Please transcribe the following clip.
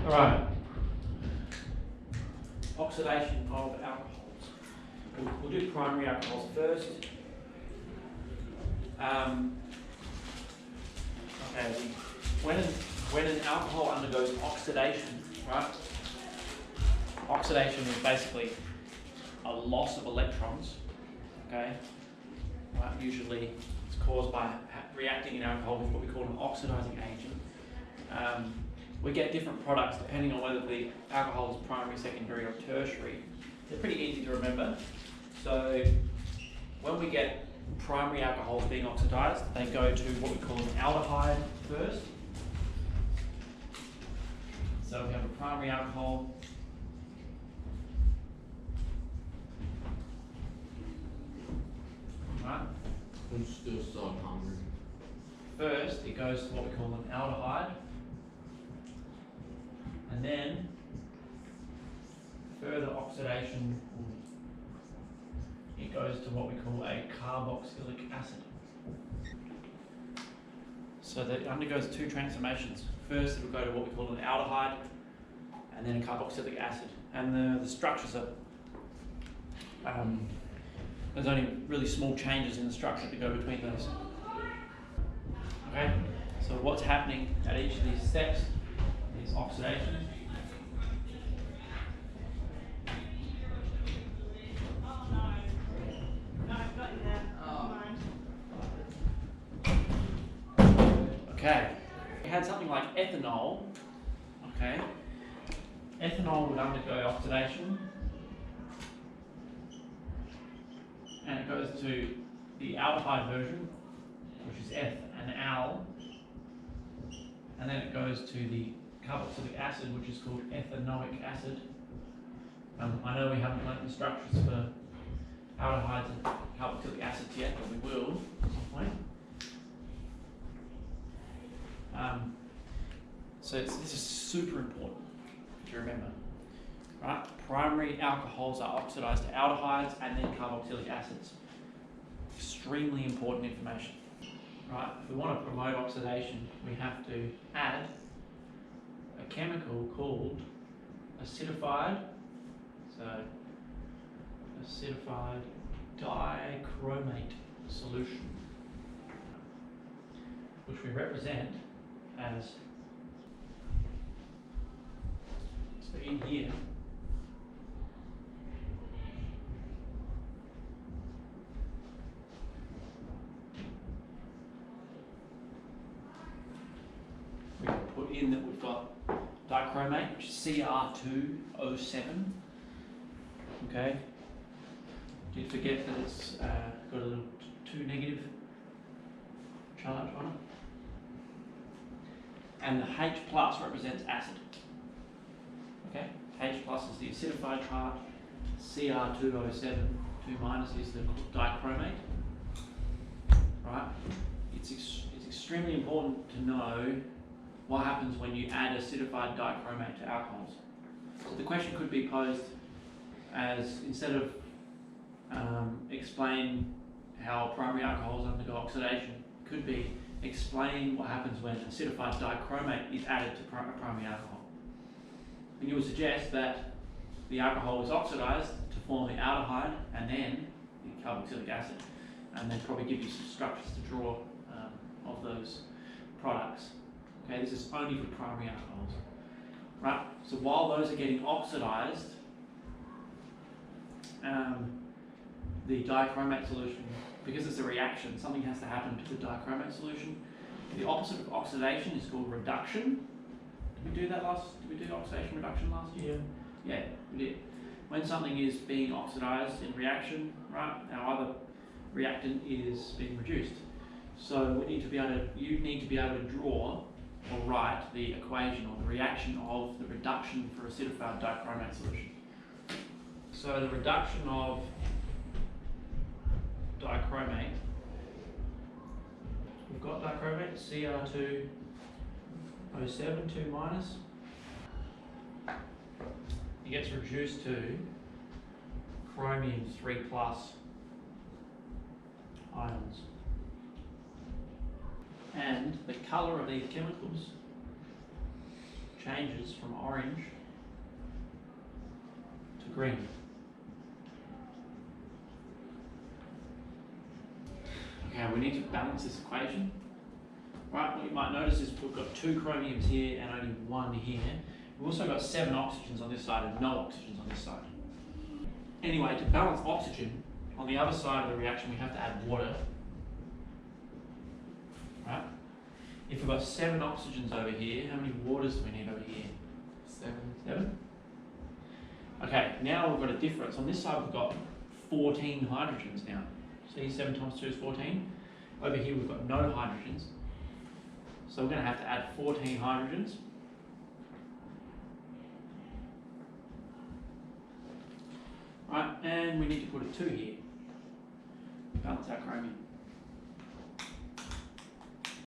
Alright, oxidation of alcohols. We'll do primary alcohols first. When an alcohol undergoes oxidation, right? Oxidation is basically a loss of electrons, okay? Right, usually it's caused by reacting in alcohol with what we call an oxidizing agent. We get different products depending on whether the alcohol is primary, secondary or tertiary. They're pretty easy to remember. So when we get primary alcohols being oxidized, they go to what we call an aldehyde first. So we have a primary alcohol. Right. I'm still so hungry. First, it goes to what we call an aldehyde. And then further oxidation, it goes to what we call a carboxylic acid. So that it undergoes two transformations. First, it will go to what we call an aldehyde, and then a carboxylic acid. And the structures are, there's only really small changes in the structure to go between those. Okay, so what's happening at each of these steps is oxidation. Okay, we had something like ethanol. Okay, ethanol would undergo oxidation, and it goes to the aldehyde version, which is eth and al, and then it goes to the carboxylic acid, which is called ethanoic acid. I know we haven't learnt the structures for aldehydes and carboxylic acids yet, but we will at some point. This is super important to remember. Right? Primary alcohols are oxidized to aldehydes and then carboxylic acids. Extremely important information. Right? If we want to promote oxidation, we have to add a chemical called acidified. So, acidified dichromate solution, which we represent as, so in here, we can put in that we've got dichromate, which is Cr2O7. Okay, did forget that it's got a little 2 negative charge on it. And the H plus represents acid. Okay, H plus is the acidified part, Cr2O7, 2 minus is the dichromate. Right? It's extremely important to know what happens when you add acidified dichromate to alcohols. So the question could be posed as, instead of explain how primary alcohols undergo oxidation, could be explain what happens when acidified dichromate is added to primary alcohol. And you would suggest that the alcohol is oxidized to form the aldehyde and then the carboxylic acid, and then probably give you some structures to draw of those products. Okay, this is only for primary alcohols. Right, so while those are getting oxidized, the dichromate solution, because it's a reaction, something has to happen to the dichromate solution. The opposite of oxidation is called reduction. Did we do that did we do oxidation reduction last year? Yeah, we did. When something is being oxidized in reaction, right, our other reactant is being reduced. So you need to be able to draw or write the equation or the reaction of the reduction for acidified dichromate solution. So the reduction of dichromate, we've got dichromate, Cr2O7, 2 minus. It gets reduced to chromium 3 plus ions. And the colour of these chemicals changes from orange to green. Okay, we need to balance this equation. Right, what you might notice is we've got 2 chromiums here and only 1 here. We've also got 7 oxygens on this side and no oxygens on this side. Anyway, to balance oxygen, on the other side of the reaction we have to add water. Right? If we've got 7 oxygens over here, how many waters do we need over here? 7. 7? Okay, now we've got a difference. On this side we've got 14 hydrogens now. See, 7 times 2 is 14. Over here we've got no hydrogens. So we're going to have to add 14 hydrogens. Right, and we need to put a 2 here. Balance our chromium.